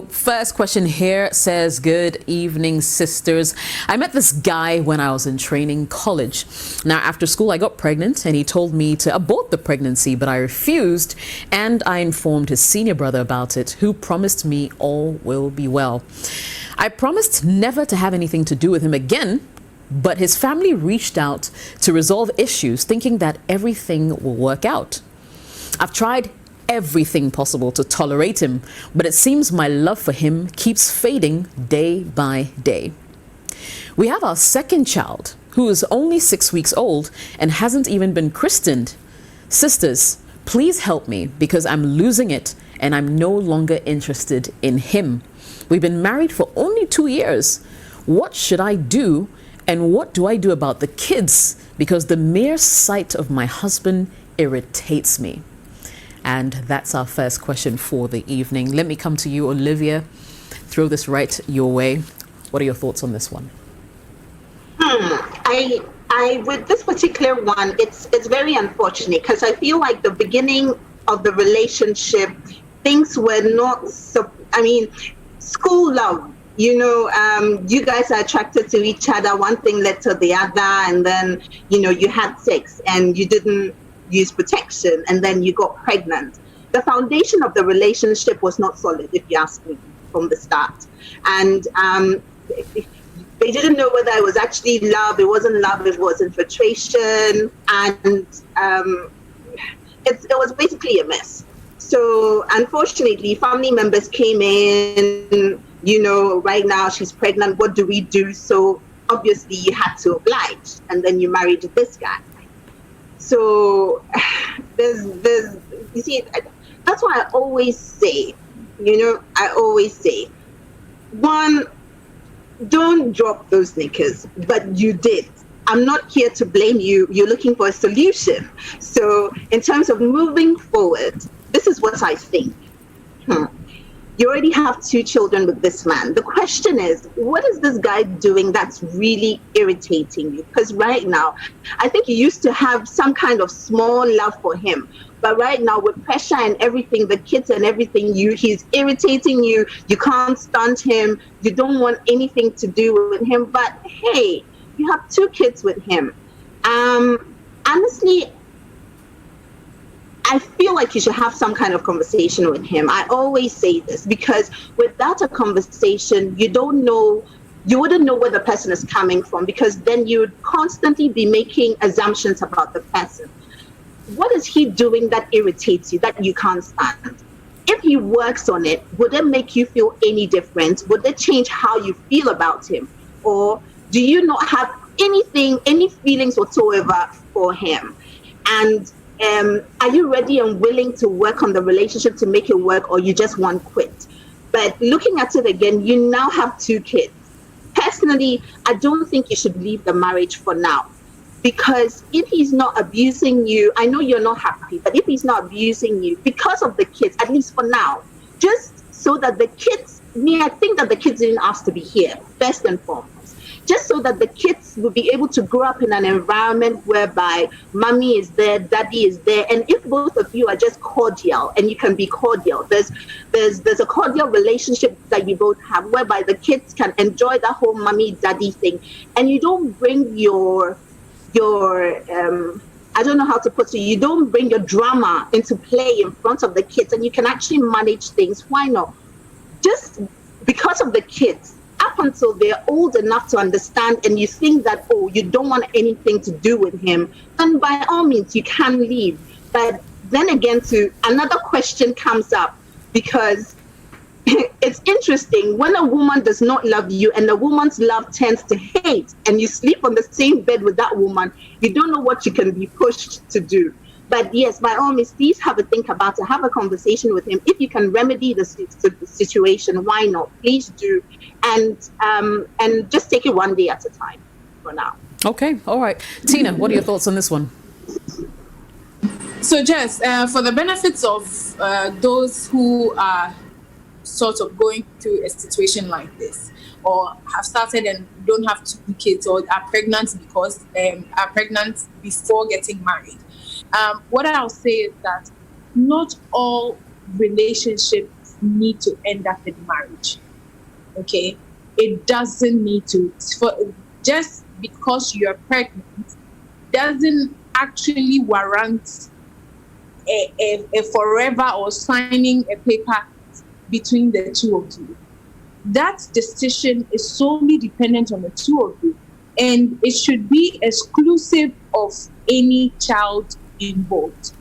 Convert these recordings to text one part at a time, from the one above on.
First question here says, good evening, sisters. I met this guy when I was in training college. Now, after school, I got pregnant and he told me to abort the pregnancy, but I refused and I informed his senior brother about it, who promised me all will be well. I promised never to have anything to do with him again, but his family reached out to resolve issues, thinking that everything will work out. I've tried everything possible to tolerate him, but it seems my love for him keeps fading day by day. We have our second child, who is only 6 weeks old and hasn't even been christened. Sisters, please help me because I'm losing it and I'm no longer interested in him. We've been married for only 2 years. What should I do, and what do I do about the kids? Because the mere sight of my husband irritates me. And that's our first question for the evening. Let me come to you, Olivia. Throw this right your way. What are your thoughts on this one? I with this particular one, it's very unfortunate because I feel like the beginning of the relationship, things were not school love. You guys are attracted to each other. One thing led to the other, and then you had sex and you didn't use protection, and then you got pregnant. The foundation of the relationship was not solid, if you ask me, from the start. And they didn't know whether it was actually love, it wasn't love, it was infatuation, and it was basically a mess. So unfortunately, family members came in, right now she's pregnant, what do we do? So obviously you had to oblige, and then you married this guy. So there's you see, that's why I always say, one, don't drop those knickers, but you did. I'm not here to blame you. You're looking for a solution. So in terms of moving forward, this is what I think. You already have 2 children with this man. The question is, what is this guy doing that's really irritating you? Because right now, I think you used to have some kind of small love for him. But right now, with pressure and everything, the kids and everything, he's irritating you. You can't stand him. You don't want anything to do with him. But hey, you have 2 kids with him. Honestly, I feel like you should have some kind of conversation with him. I always say this because without a conversation, you wouldn't know where the person is coming from, because then you would constantly be making assumptions about the person. What is he doing that irritates you, that you can't stand? If he works on it, would it make you feel any different? Would it change how you feel about him? Or do you not have any feelings whatsoever for him? And are you ready and willing to work on the relationship to make it work, or you just want quit? But looking at it again, you now have 2 kids. Personally, I don't think you should leave the marriage for now, because if he's not abusing you, I know you're not happy, but if he's not abusing you because of the kids, at least for now, just so that the kids, I think that the kids didn't ask to be here, first and foremost. Just so that the kids will be able to grow up in an environment whereby mommy is there, daddy is there. And if both of you are just cordial, and you can be cordial, there's a cordial relationship that you both have, whereby the kids can enjoy that whole mommy daddy thing. And you don't bring your I don't know how to put it, you don't bring your drama into play in front of the kids, and you can actually manage things. Why not? Just because of the kids, up until they're old enough to understand, and you think that, you don't want anything to do with him, then by all means, you can leave. But then again, another question comes up, because it's interesting when a woman does not love you and the woman's love tends to hate, and you sleep on the same bed with that woman, you don't know what you can be pushed to do. But yes, by all means, please have a think about it, have a conversation with him. If you can remedy the situation, why not? Please do. And just take it one day at a time for now. Okay, all right. Tina, what are your thoughts on this one? So Jess, for the benefits of those who are sort of going through a situation like this, or have started and don't have 2 kids, or are pregnant because are pregnant before getting married, what I'll say is that not all relationships need to end up in marriage. Okay, it doesn't need to. Just because you're pregnant doesn't actually warrant a forever or signing a paper between the two of you. That decision is solely dependent on the two of you, and it should be exclusive of any child involved.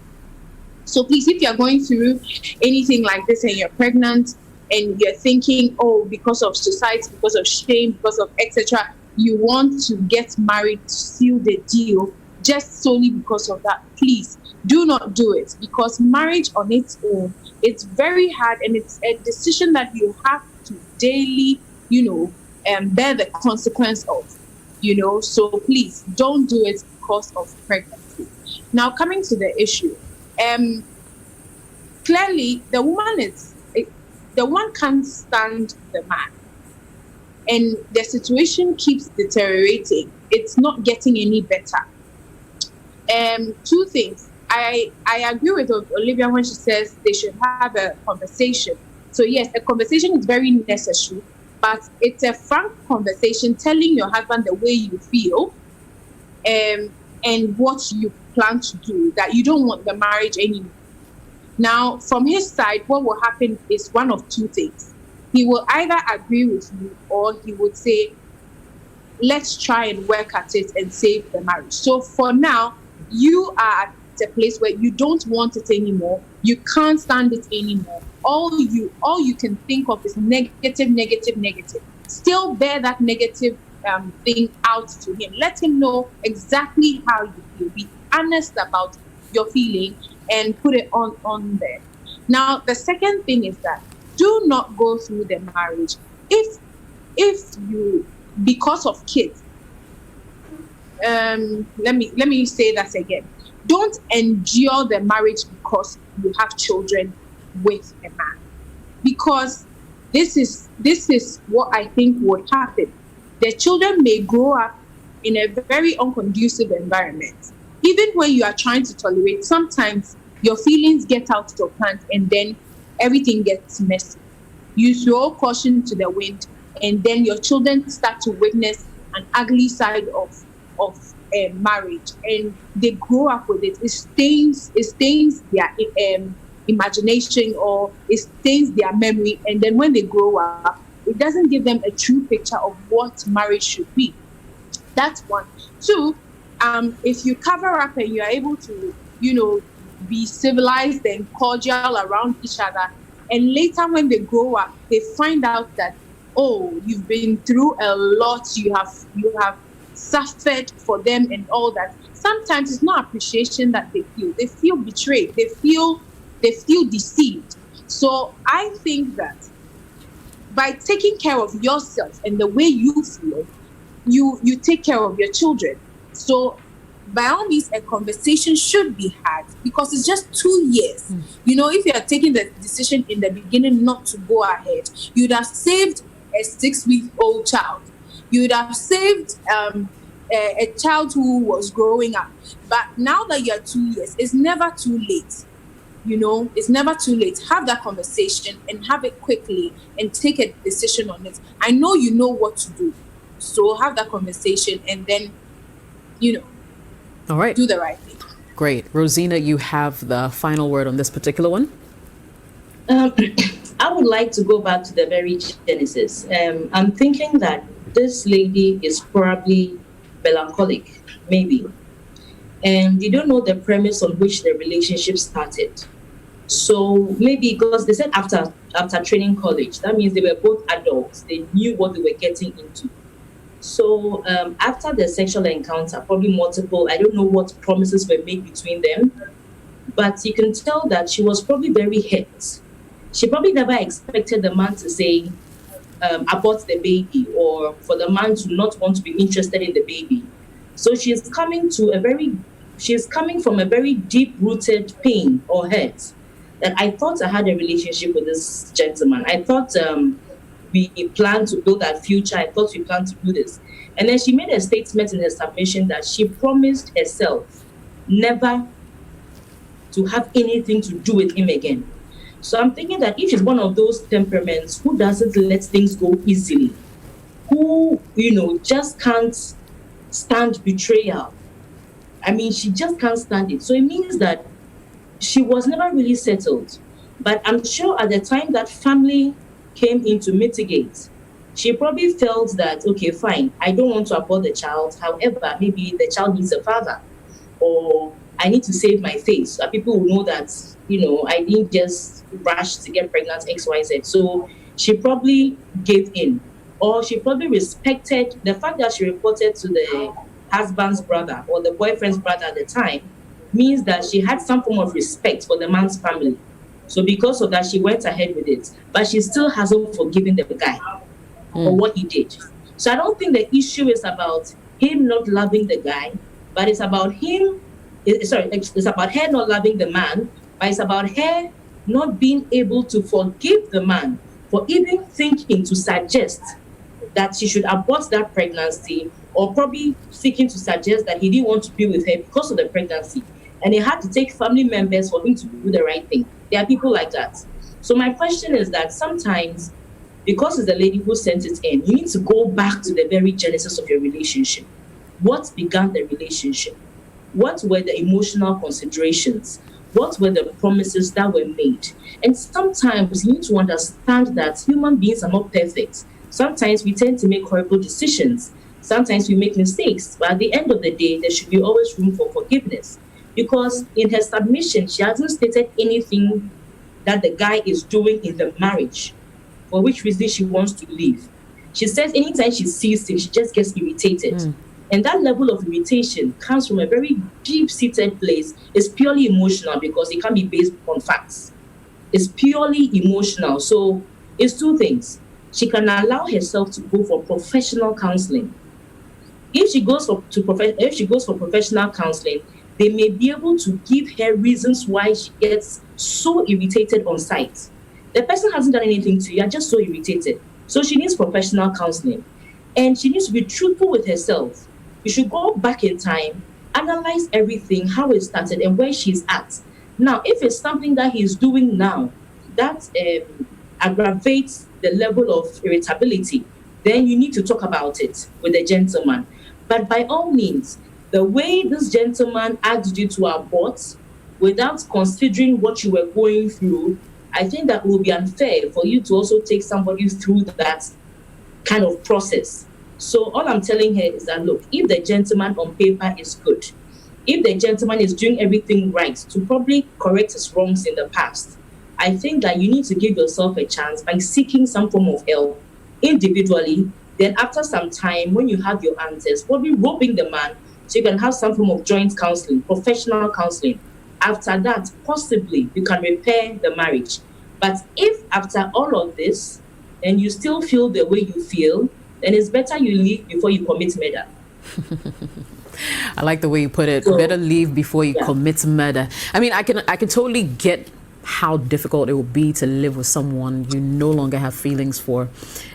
So please, if you're going through anything like this and you're pregnant and you're thinking, oh, because of society, because of shame, because of etc., you want to get married to seal the deal just solely because of that, please do not do it, because marriage on its own, it's very hard, and it's a decision that you have to daily, bear the consequence of, so please don't do it because of pregnancy. Now, coming to the issue, clearly the woman can't stand the man, and the situation keeps deteriorating. It's not getting any better. Two things. I agree with Olivia when she says they should have a conversation. So yes, a conversation is very necessary, but it's a frank conversation telling your husband the way you feel, and what you plan to do, that you don't want the marriage anymore. Now, from his side, what will happen is one of two things. He will either agree with you, or he would say, let's try and work at it and save the marriage. So for now, you are at a place where you don't want it anymore. You can't stand it anymore. All you can think of is negative. Still bear that negative thing out to him. Let him know exactly how you feel. Be honest about your feeling and put it on there. Now, the second thing is that do not go through the marriage if you, because of kids. Let me say that again. Don't endure the marriage because you have children with a man, because this is what I think would happen. The children may grow up in a very unconducive environment. Even when you are trying to tolerate, sometimes your feelings get out of hand and then everything gets messy. You throw caution to the wind, and then your children start to witness an ugly side of marriage, and they grow up with it. It stains their imagination, or it stains their memory, and then when they grow up, it doesn't give them a true picture of what marriage should be. That's one. Two, if you cover up and you are able to, be civilized and cordial around each other, and later when they grow up, they find out that, oh, you've been through a lot, you have suffered for them and all that. Sometimes it's not appreciation that they feel. They feel betrayed. They feel deceived. So I think that by taking care of yourself and the way you feel, you take care of your children. So by all means, a conversation should be had, because it's just 2 years. If you are taking the decision in the beginning not to go ahead, you'd have saved a 6-week-old child. You would have saved a child who was growing up. But now that you're 2 years, it's never too late. It's never too late. Have that conversation and have it quickly and take a decision on it. I know you know what to do. So have that conversation and then, all right, do the right thing. Great. Rosina, you have the final word on this particular one. I would like to go back to the very genesis. I'm thinking that this lady is probably melancholic, maybe. And you don't know the premise on which the relationship started. So maybe because they said after training college, that means they were both adults. They knew what they were getting into. So after the sexual encounter, probably multiple, I don't know what promises were made between them, but you can tell that she was probably very hurt. She probably never expected the man to say, abort the baby, or for the man to not want to be interested in the baby. So she is coming from a very deep-rooted pain or hurt, that I thought I had a relationship with this gentleman. I thought we planned to build our future. I thought we planned to do this. And then she made a statement in her submission that she promised herself never to have anything to do with him again. So I'm thinking that if she's one of those temperaments who doesn't let things go easily, who, just can't stand betrayal. I mean, she just can't stand it. So it means that she was never really settled. But I'm sure at the time that family came in to mitigate, she probably felt that, okay, fine, I don't want to abort the child. However, maybe the child needs a father, or I need to save my face. So people will know that, I didn't just rush to get pregnant, X, Y, Z. So she probably gave in, or she probably respected the fact that she reported to the husband's brother or the boyfriend's brother at the time, means that she had some form of respect for the man's family. So because of that, she went ahead with it. But she still hasn't forgiven the guy for what he did. So I don't think the issue is about him not loving the guy, but it's about it's about her not loving the man, but it's about her not being able to forgive the man for even thinking to suggest that she should abort that pregnancy, or probably seeking to suggest that he didn't want to be with her because of the pregnancy. And it had to take family members for him to do the right thing. There are people like that. So my question is that sometimes, because it's the lady who sent it in, you need to go back to the very genesis of your relationship. What began the relationship? What were the emotional considerations? What were the promises that were made? And sometimes you need to understand that human beings are not perfect. Sometimes we tend to make horrible decisions. Sometimes we make mistakes. But at the end of the day, there should be always room for forgiveness. Because in her submission, she hasn't stated anything that the guy is doing in the marriage, for which reason she wants to leave. She says anytime she sees him, she just gets irritated. And that level of irritation comes from a very deep-seated place. It's purely emotional because it can't be based on facts. It's purely emotional. So it's two things. She can allow herself to go for professional counseling. If she goes for professional counseling, they may be able to give her reasons why she gets so irritated on sight. The person hasn't done anything to you, you're just so irritated. So she needs professional counseling. And she needs to be truthful with herself. You should go back in time, analyze everything, how it started and where she's at. Now, if it's something that he's doing now that aggravates the level of irritability, then you need to talk about it with the gentleman. But by all means, the way this gentleman asked you to abort without considering what you were going through, I think that will be unfair for you to also take somebody through that kind of process. So all I'm telling her is that, look, if the gentleman on paper is good, if the gentleman is doing everything right to probably correct his wrongs in the past, I think that you need to give yourself a chance by seeking some form of help individually. Then after some time, when you have your answers, probably roping the man so you can have some form of joint counseling, professional counseling. After that, possibly you can repair the marriage. But if after all of this, and you still feel the way you feel, then it's better you leave before you commit murder. I like the way you put it. So, better leave before you commit murder. I mean, I can totally get how difficult it will be to live with someone you no longer have feelings for.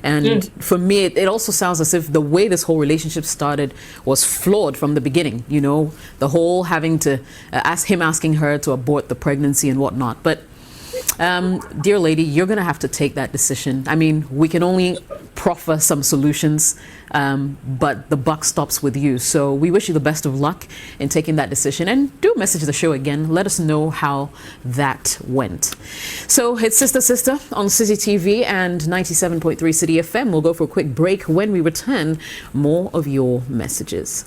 And for me, it also sounds as if the way this whole relationship started was flawed from the beginning. You know, the whole having to asking her to abort the pregnancy and whatnot. But dear lady, you're going to have to take that decision. I mean, we can only proffer some solutions, but the buck stops with you. So we wish you the best of luck in taking that decision, and do message the show again. Let us know how that went. So it's Sister on Citi TV and 97.3 Citi FM. We'll go for a quick break. When we return, more of your messages.